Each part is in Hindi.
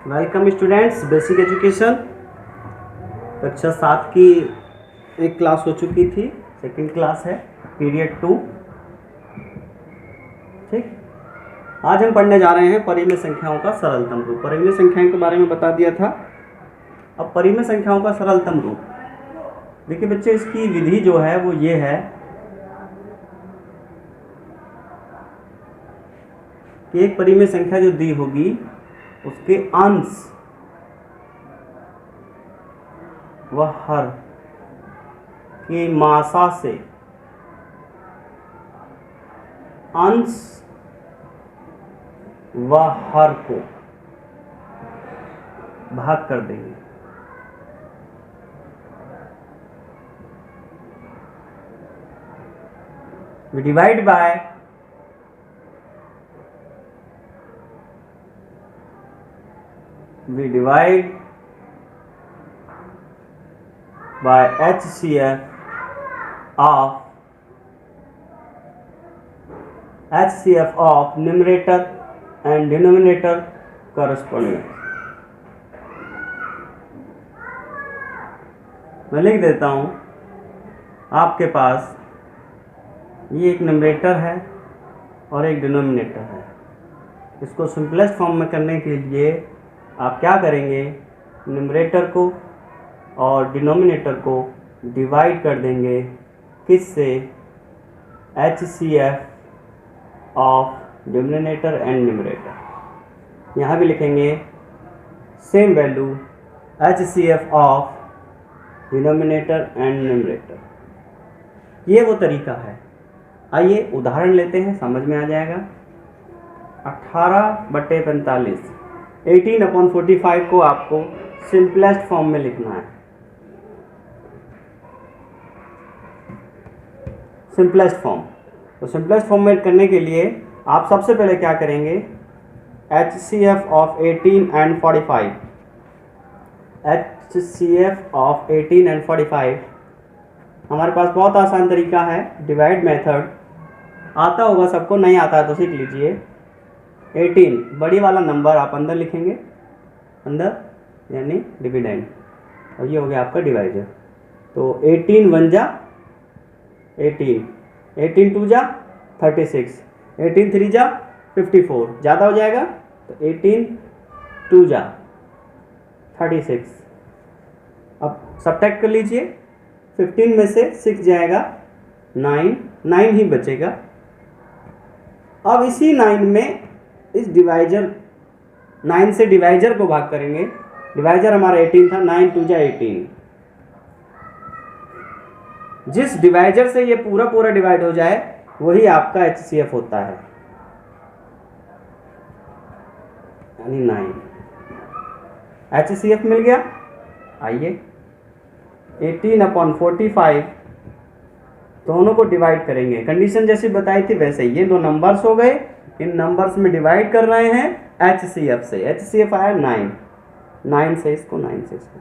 वेलकम स्टूडेंट्स, बेसिक एजुकेशन कक्षा 7 की एक क्लास हो चुकी थी। सेकंड क्लास है, पीरियड 2। ठीक, आज हम पढ़ने जा रहे हैं परिमेय संख्याओं का सरलतम रूप। परिमेय संख्याओं के बारे में बता दिया था। अब परिमेय संख्याओं का सरलतम रूप, देखिए बच्चे, इसकी विधि जो है वो ये है कि एक परिमेय संख्या जो दी होगी उसके अंश व हर की मात्रा से अंश व हर को भाग कर देंगे। We divide by HCF of numerator and denominator corresponding। मैं लिख देता हूँ, आपके पास ये एक न्यूमरेटर है और एक डिनोमिनेटर है। इसको सिंपलेस्ट फॉर्म में करने के लिए आप क्या करेंगे, न्यूमरेटर को और डिनोमिनेटर को डिवाइड कर देंगे किससे, HCF of denominator and numerator. यहाँ भी लिखेंगे same value HCF of denominator and numerator. ये वो तरीका है। आइए उदाहरण लेते हैं, समझ में आ जाएगा। 18/45 18/45 को आपको सिंपलेस्ट फॉर्म में लिखना है। सिंपलेस्ट फॉर्म, तो सिंपलेस्ट फॉर्म में करने के लिए आप सबसे पहले क्या करेंगे, HCF of 18 and 45। HCF of 18 and 45 हमारे पास बहुत आसान तरीका है, डिवाइड मेथड। आता होगा सबको, नहीं आता है तो सीख लीजिए। 18 बड़ी वाला नंबर आप अंदर लिखेंगे, अंदर यानी डिविडेंड, और ये हो गया आपका डिवाइजर। तो 18 1 जा 18, 18 2 जा 36, 18 3 जा 54, ज़्यादा हो जाएगा तो 18 2 जा 36। अब सब्ट्रैक्ट कर लीजिए, 15 में से 6 जाएगा 9 ही बचेगा। अब इसी 9 में इस डिवाइजर 9 से डिवाइजर को भाग करेंगे। डिवाइजर हमारा 18 था, 9 2 जा 18। जिस डिवाइजर से ये पूरा डिवाइड हो जाए वही आपका HCF होता है, यानी 9। HCF मिल गया। आइए 18/45 दोनों को डिवाइड करेंगे। कंडीशन जैसी बताई थी वैसे ये दो नंबर्स हो गए, इन नंबर्स में डिवाइड कर रहे हैं HCF से। HCF आया 9 से इसको, 9 से इसको।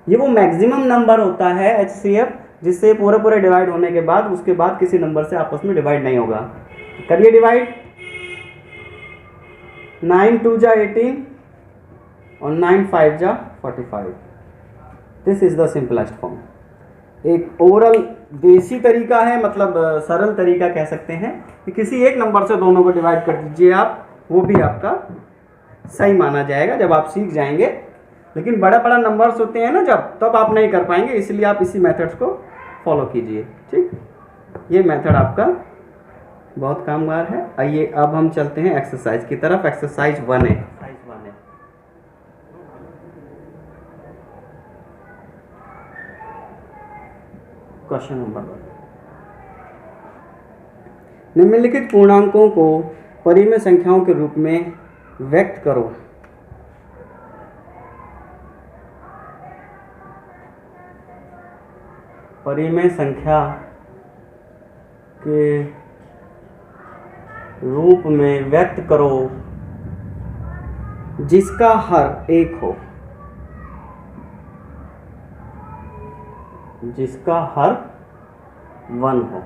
ये वो मैक्सिमम नंबर होता है HCF जिससे पूरे डिवाइड होने के बाद उसके बाद किसी नंबर से आपस में डिवाइड नहीं होगा। करिए डिवाइड, 9 2 जा 18 और 9 5 जा 45। This is the simplest form. एक ओवरऑल देसी तरीका है, मतलब सरल तरीका कह सकते हैं कि किसी एक नंबर से दोनों को डिवाइड कर दीजिए आप, वो भी आपका सही माना जाएगा जब आप सीख जाएंगे। लेकिन बड़ा नंबर्स होते हैं ना जब, तब आप नहीं कर पाएंगे, इसलिए आप इसी मेथड्स को फॉलो कीजिए। ठीक, ये मेथड आपका बहुत कामगार है। आइए अब हम चलते हैं एक्सरसाइज की तरफ। एक्सरसाइज 1 है। क्वेश्चन नंबर 1, निम्नलिखित पूर्णांकों को परिमेय संख्याओं के रूप में व्यक्त करो। परिमेय संख्या के रूप में व्यक्त करो जिसका हर 1 हो, जिसका हर 1 हो।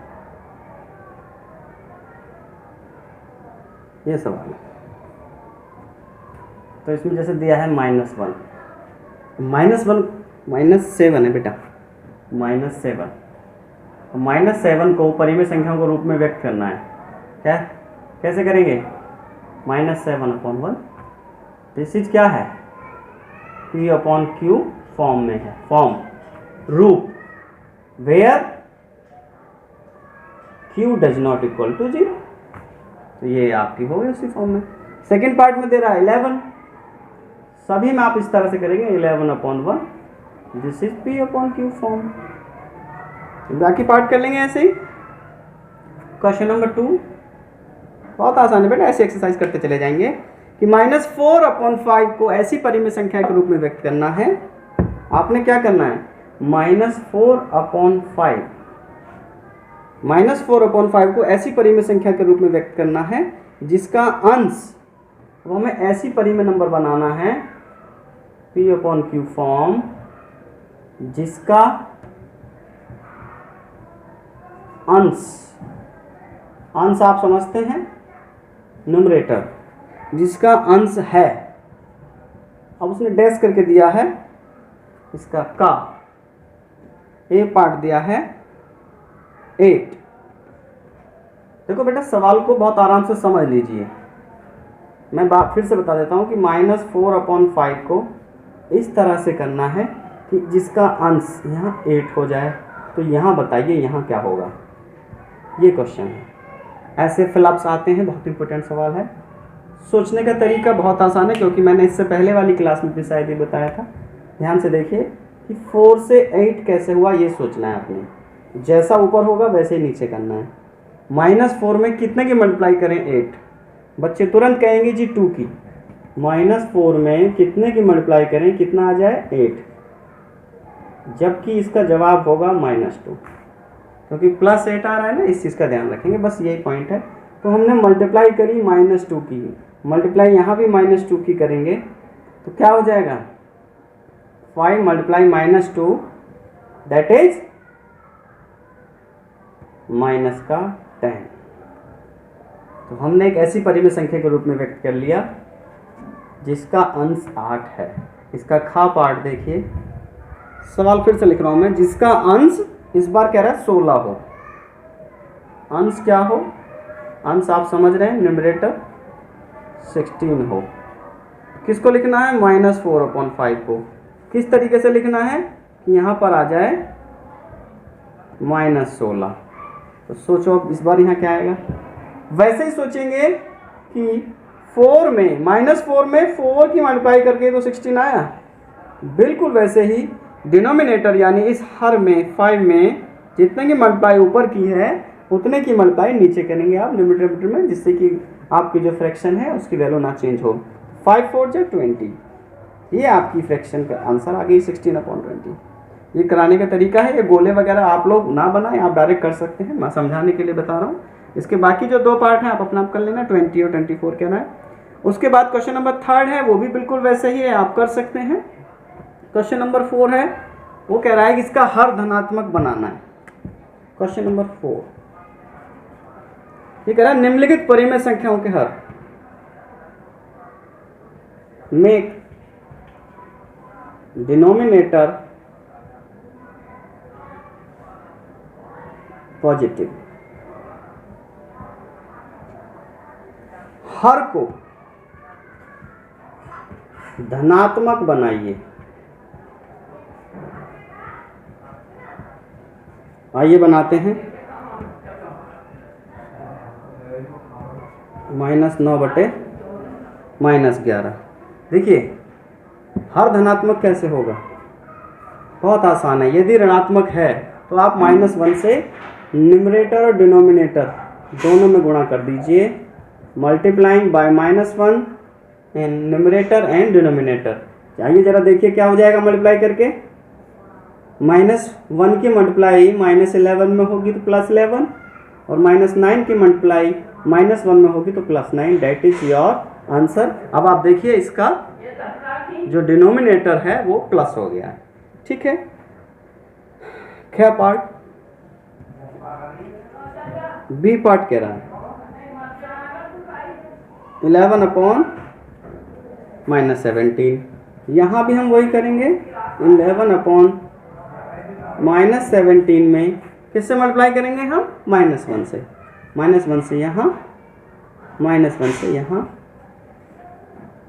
ये सवाल है। तो इसमें जैसे दिया है -1, -7 है बेटा, -7, -7 को परिमेय संख्याओं के रूप में व्यक्त करना है। क्या कैसे करेंगे? -7/1, दिस इज क्या है? P/Q फॉर्म में है, फॉर्म रूप where Q does not equal to 0। तो ये आपकी हो गई उसी फॉर्म में। सेकेंड पार्ट में दे रहा है 11, सभी में आप इस तरह से करेंगे 11/1, दिस इज P/Q फॉर्म। बाकी पार्ट कर लेंगे ऐसे ही। क्वेश्चन नंबर 2 बहुत आसान है बेटा, ऐसे एक्सरसाइज करते चले जाएंगे कि -4/5 को ऐसी परिमेय संख्या के रूप में व्यक्त करना है। आपने क्या करना है? -4/5 को ऐसी परिमेय संख्या के रूप में व्यक्त करना है जिसका अंश, वो हमें ऐसी परिमेय नंबर बनाना है P/Q फॉर्म जिसका अंश आप समझते हैं, न्यूमरेटर जिसका अंश है। अब उसने डैश करके दिया है इसका का, ए पार्ट दिया है 8। देखो बेटा सवाल को बहुत आराम से समझ लीजिए। मैं बात फिर से बता देता हूँ कि -4/5 को इस तरह से करना है कि जिसका अंश यहाँ 8 हो जाए। तो यहाँ बताइए यहाँ क्या होगा? ये क्वेश्चन है। ऐसे फिलअप्स आते हैं, बहुत इंपॉर्टेंट सवाल है। सोचने का तरीका बहुत आसान है क्योंकि मैंने इससे पहले वाली क्लास में भी शायद ये बताया था। ध्यान से देखिए कि 4 से 8 कैसे हुआ, ये सोचना है आपने। जैसा ऊपर होगा वैसे ही नीचे करना है। -4 में कितने की मल्टीप्लाई करें? 8। बच्चे तुरंत कहेंगे जी 2 की। -4 में कितने की मल्टीप्लाई करें, कितना आ जाए? 8। जबकि इसका जवाब होगा -2, क्योंकि +8 आ रहा है ना, इस चीज़ का ध्यान रखेंगे, बस यही पॉइंट है। तो हमने मल्टीप्लाई करी -2 की, मल्टीप्लाई यहाँ भी -2 की करेंगे तो क्या हो जाएगा? 5 × -2 दैट इज -10। तो हमने एक ऐसी परिमेय संख्या के रूप में व्यक्त कर लिया जिसका अंश 8 है। इसका खा पार्ट देखिए, सवाल फिर से लिख रहा हूं मैं, जिसका अंश इस बार कह रहा है 16 हो। अंश क्या हो? अंश आप समझ रहे हैं, न्यूमरेटर 16 हो। किसको लिखना है? -4/5 को। किस तरीके से लिखना है कि यहाँ पर आ जाए -16। तो सोचो अब इस बार यहाँ क्या आएगा? वैसे ही सोचेंगे कि 4 में -4 में 4 की मल्टीप्लाई करके तो 16 आया। बिल्कुल वैसे ही डिनोमिनेटर यानी इस हर में 5 में जितने की मल्टीप्लाई ऊपर की है उतने की मल्टीप्लाई नीचे करेंगे आप न्यूमरेटर में, जिससे कि आपकी जो फ्रैक्शन है उसकी वैल्यू ना चेंज हो। 5 4 जा 20, ये आपकी फ्रैक्शन का आंसर आ गई 16/20। ये कराने का तरीका है। ये गोले वगैरह आप लोग ना बनाएं, आप डायरेक्ट कर सकते हैं, मैं समझाने के लिए बता रहा हूँ। इसके बाकी जो 2 पार्ट हैं आप अपना आप कर लेना, 20 और 24 कहना है। उसके बाद क्वेश्चन नंबर 3 है, वो भी बिल्कुल वैसे ही है, आप कर सकते हैं। क्वेश्चन नंबर 4 है, वो कह रहा है कि इसका हर धनात्मक बनाना है। क्वेश्चन नंबर 4 ये कह रहा है निम्नलिखित परिमेय संख्याओं के हर मेक डिनोमिनेटर पॉजिटिव। हर को धनात्मक बनाइए। आइए बनाते हैं। -9/-11। देखिए हर धनात्मक कैसे होगा? बहुत आसान है। यदि ऋणात्मक है तो आप -1 से न्यूमरेटर और डिनोमिनेटर दोनों में गुणा कर दीजिए, multiplying by -1 in numerator and denominator. आइए जरा देखिए क्या हो जाएगा मल्टीप्लाई करके। -1 की मल्टीप्लाई -11 में होगी तो +11, और -9 की मल्टीप्लाई -1 में होगी तो +9। That is your answer. अब आप देखिए इसका जो डिनोमिनेटर है वो प्लस हो गया है। ठीक है। क्या पार्ट? बी पार्ट कह रहा है 11/11 -17। यहाँ भी हम वही करेंगे, 11 अपॉन -17 में किससे मल्टीप्लाई करेंगे हम? -1 से। -1 से यहाँ, -1 से यहाँ,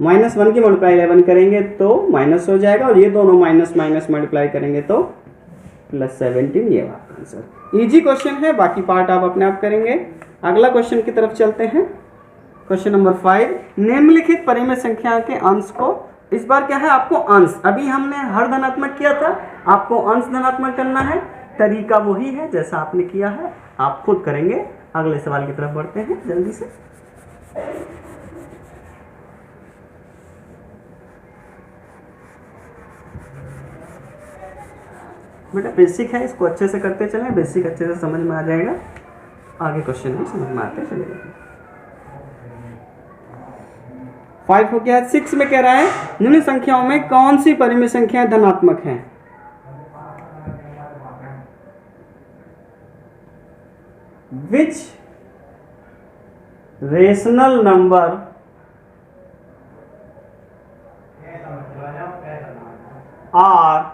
-1 की मल्टीप्लाई 11 करेंगे तो माइनस हो जाएगा, और ये दोनों माइनस माइनस मल्टीप्लाई करेंगे तो +17। ये बात आंसर। इजी क्वेश्चन है, बाकी पार्ट आप अपने आप करेंगे। अगला क्वेश्चन की तरफ चलते हैं। क्वेश्चन नंबर 5, निम्नलिखित परिमेय संख्या के अंश को, इस बार क्या है आपको अंश, अभी हमने हर धनात्मक किया था, आपको अंश धनात्मक करना है। तरीका वही है जैसा आपने किया है, आप खुद करेंगे। अगले सवाल की तरफ बढ़ते हैं जल्दी से। बेटा बेसिक है, इसको अच्छे से करते चलें, बेसिक अच्छे से समझ में आ जाएगा, आगे क्वेश्चन भी समझ में आते चलेंगे। 5 हो गया। 6 में कह रहा है निम्न संख्याओं में कौन सी परिमेय संख्याएं धनात्मक हैं? Which rational number are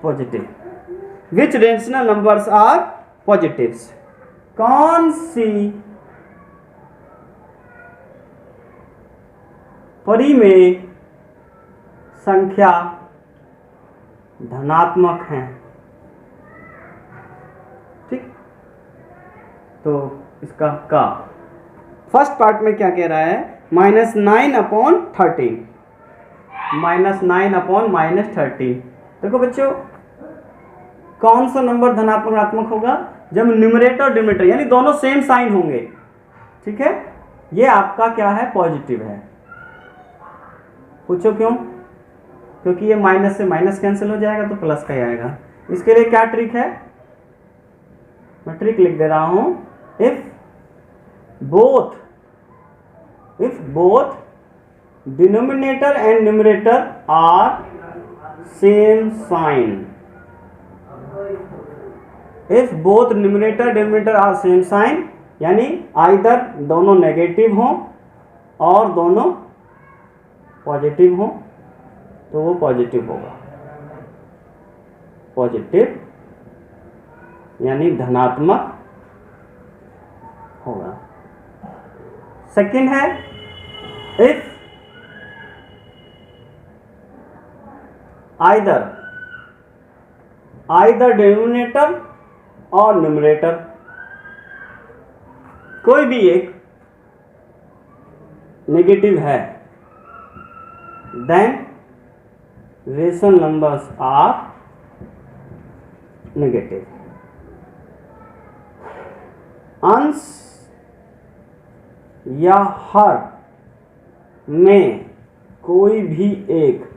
positive? Which rational numbers are positives? कौन सी परिमेय संख्या धनात्मक हैं? ठीक, तो इसका का फर्स्ट पार्ट में क्या कह रहा है? -9 अपॉन 13, -9 अपॉन -13। देखो बच्चों, कौन सा नंबर धनात्मक ऋणात्मक होगा? जब न्यूमरेटर और डिनोमिनेटर यानी दोनों सेम साइन होंगे। ठीक है, ये आपका क्या है? पॉजिटिव है। पूछो क्यों? क्योंकि ये माइनस से माइनस कैंसिल हो जाएगा तो प्लस का ही आएगा। इसके लिए क्या ट्रिक है? मैं ट्रिक लिख दे रहा हूं। If both denominator and numerator are same sign, if both numerator denominator are same sign, यानी आइदर दोनों नेगेटिव हों और दोनों पॉजिटिव हों, तो वो पॉजिटिव होगा। पॉजिटिव यानी धनात्मक होगा। सेकंड है, इफ आइदर डिनोमिनेटर और न्यूमरेटर कोई भी एक नेगेटिव है, then rational numbers are negative. अंश या हर में कोई एक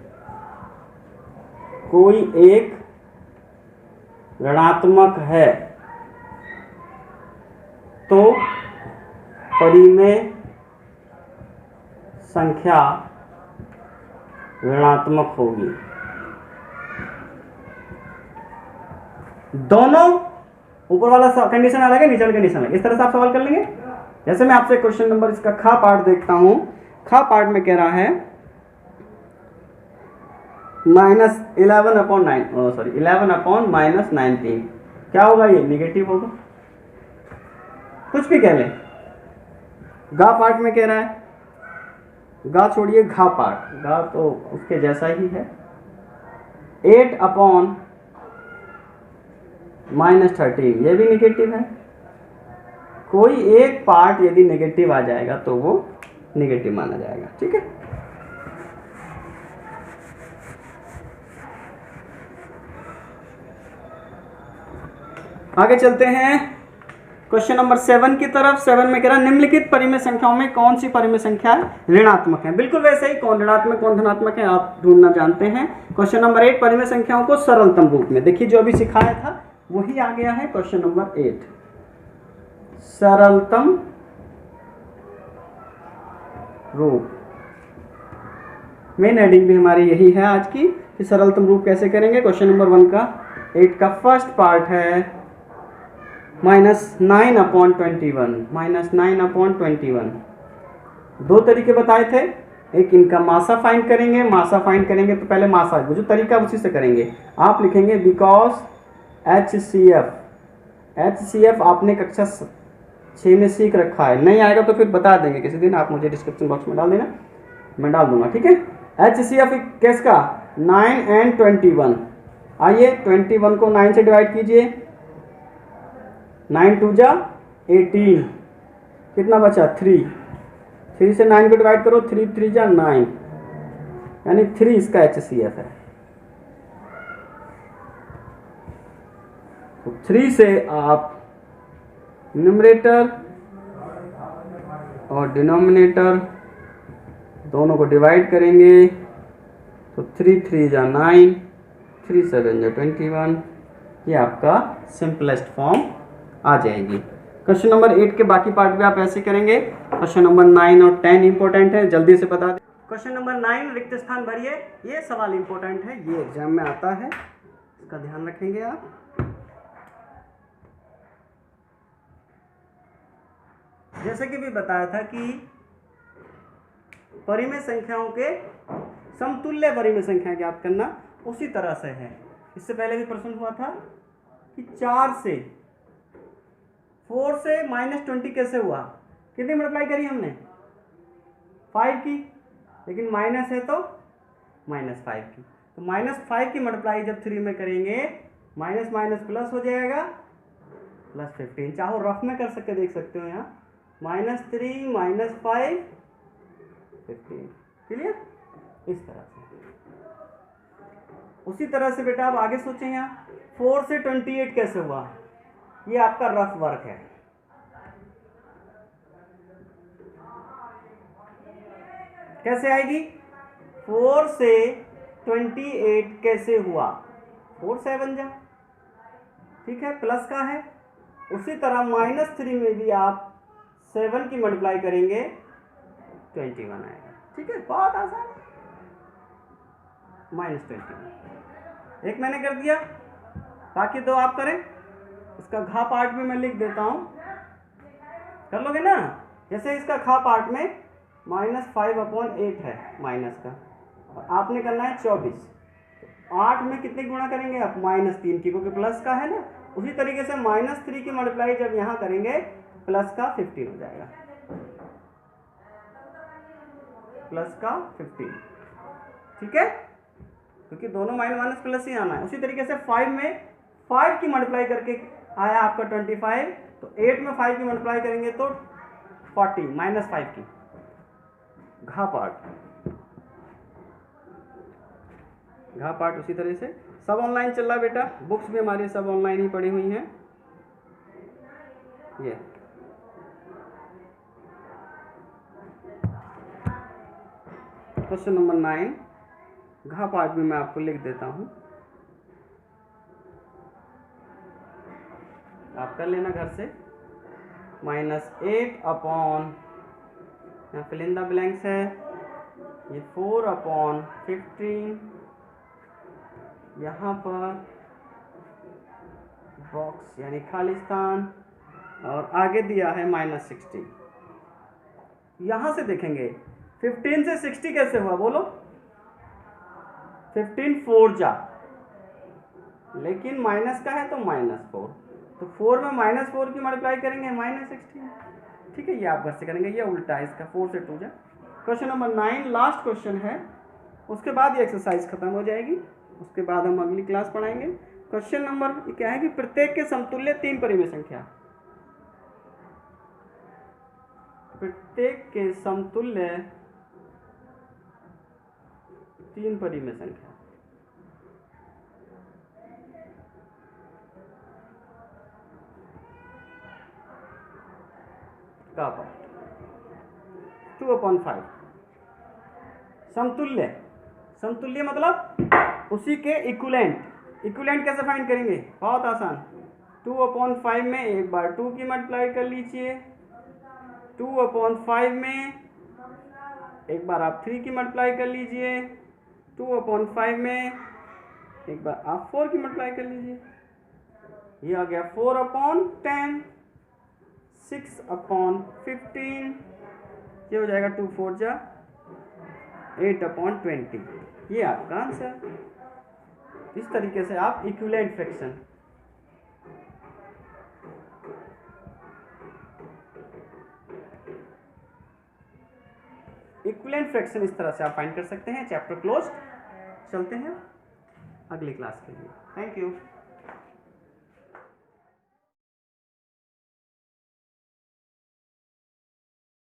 ऋणात्मक है तो परिमेय संख्या ऋणात्मक होगी। दोनों ऊपर वाला कंडीशन अलग है, नीचे वाला कंडीशन अलग है। इस तरह से आप सवाल कर लेंगे। जैसे मैं आपसे क्वेश्चन नंबर इसका खा पार्ट देखता हूं। खा पार्ट में कह रहा है -11 अपॉन -19। क्या होगा? ये निगेटिव होगा। कुछ भी कह लें। गा पार्ट में कह रहा है, गा छोड़िए, घा पार्ट, गा तो उसके जैसा ही है। 8 अपॉन -13, ये भी निगेटिव है। कोई एक पार्ट यदि नेगेटिव आ जाएगा तो वो नेगेटिव माना जाएगा। ठीक है, आगे चलते हैं क्वेश्चन नंबर 7 की तरफ। 7 में कह रहा है निम्नलिखित परिमेय संख्याओं में कौन सी परिमेय संख्या ऋणात्मक है? बिल्कुल वैसे ही, कौन ऋणात्मक कौन धनात्मक है आप ढूंढना जानते हैं। क्वेश्चन नंबर 8, परिमेय संख्याओं को सरलतम रूप में। देखिए जो अभी सिखाया था वही आ गया है। क्वेश्चन नंबर 8, सरलतम रूप। मेन हेडिंग भी हमारी यही है आज की कि सरलतम रूप कैसे करेंगे। क्वेश्चन नंबर 1 का 8 का फर्स्ट पार्ट है -9 अपॉन 21, -9 अपॉन 21। दो तरीके बताए थे, एक इनका मासा फाइंड करेंगे, मासा फाइंड करेंगे तो पहले मासा जो तरीका उसी से करेंगे। आप लिखेंगे बिकॉज HCF आपने कक्षा 6 में सीख रखा है, नहीं आएगा तो फिर बता देंगे किसी दिन, आप मुझे डिस्क्रिप्शन बॉक्स में डाल देना, मैं डाल दूंगा, ठीक है। HCF किसका 9 and 21। आइए 21 को 9 से डिवाइड कीजिए, 9 2 जा 18, कितना बचा 3, 3 से 9 को डिवाइड करो, 3 3 जा 9, यानी 3 इसका HCF है। तो 3 से आप न्यूमरेटर और डिनोमिनेटर दोनों को डिवाइड करेंगे तो 3 3 जा 9, 3 7 जा 21, ये आपका सिंपलेस्ट फॉर्म आ जाएगी। क्वेश्चन नंबर 8 के बाकी पार्ट भी आप ऐसे करेंगे। क्वेश्चन नंबर 9 और 10 इंपॉर्टेंट है, जल्दी से बता दें। क्वेश्चन नंबर 9 रिक्त स्थान भरिए, ये सवाल इंपॉर्टेंट है, ये एग्जाम में आता है, इसका ध्यान रखेंगे आप। जैसे कि भी बताया था कि परिमेय संख्याओं के समतुल्य परिमेय संख्या ज्ञात करना उसी तरह से है। इससे पहले भी प्रश्न हुआ था कि 4 से 4 से -20 कैसे हुआ, कितनी मल्टीप्लाई करी हमने 5 की, लेकिन माइनस है तो -5 की, तो -5 की मल्टीप्लाई जब 3 में करेंगे माइनस माइनस प्लस हो जाएगा +15, चाहो रफ में कर सकते देख सकते हो यहाँ -3 -5 15, क्लियर। इस तरह से उसी तरह से बेटा आप आगे सोचें, यहाँ 4 से 28 कैसे हुआ, ये आपका रफ वर्क है। कैसे आएगी 4 से 28 कैसे हुआ, 4 7 जा, ठीक है, प्लस का है। उसी तरह -3 में भी आप 7 की मल्टीप्लाई करेंगे 21 आएगा, ठीक है, बहुत आसान। -21 एक मैंने कर दिया, बाकी दो आप करें। इसका घा पार्ट भी मैं लिख देता हूं, कर लोगे ना। जैसे इसका खा पार्ट में -5/8 है माइनस का, और आपने करना है 24, तो 8 में कितने गुणा करेंगे आप -3 की, क्योंकि प्लस का है ना। उसी तरीके से -3 की मल्टीप्लाई जब यहाँ करेंगे प्लस का 15 हो जाएगा, प्लस का 15, ठीक है, क्योंकि दोनों माइनस प्लस ही आना है। उसी तरीके से 5 में 5 की मल्टीप्लाई करके आया आपका 25, तो 8 में 5 की मल्टीप्लाई करेंगे तो 40 -5 की, घा पार्ट उसी तरह से। सब ऑनलाइन चल रहा है बेटा, बुक्स भी हमारी सब ऑनलाइन ही पड़ी हुई हैं। ये क्वेश्चन नंबर 9 घा पार्ट भी मैं आपको लिख देता हूं, आप कर लेना घर से। -8 अपॉन, यहाँ फिल इन द ब्लैंक्स है, ये 4/15, यहाँ पर बॉक्स यानी खाली स्थान, और आगे दिया है -60। यहाँ से देखेंगे 15 से 60 कैसे हुआ बोलो, 15 4 जा, लेकिन माइनस का है तो -4, तो 4 में -4 की मल्टीप्लाई करेंगे -16, ठीक है, ये आप घर से करेंगे, ये उल्टा है इसका, 4 से 2 जा। क्वेश्चन नंबर 9 लास्ट क्वेश्चन है, उसके बाद ये एक्सरसाइज खत्म हो जाएगी, उसके बाद हम अगली क्लास पढ़ाएंगे। क्वेश्चन नंबर क्या है कि प्रत्येक के समतुल्य 3 परिमेय संख्या, प्रत्येक के समतुल्य 3 परिमेय संख्या का पार्ट 2/5 समतुल्य, समतुल्य मतलब उसी के इक्विवेलेंट। इक्विवेलेंट कैसे फाइंड करेंगे, बहुत आसान, 2/5 में एक बार 2 की मल्टीप्लाई कर लीजिए, 2/5 में एक बार आप 3 की मल्टीप्लाई कर लीजिए, 2/5 में एक बार आप 4 की मल्टीप्लाई कर लीजिए, ये आ गया 4/10, 6/15, ये हो जाएगा 2 4 जा 8/20। ये आपका आंसर। इस तरीके से आप इक्विवेलेंट फ्रैक्शन इस तरह से आप फाइंड कर सकते हैं। Chapter close. चलते हैं अगली क्लास के लिए। Thank you.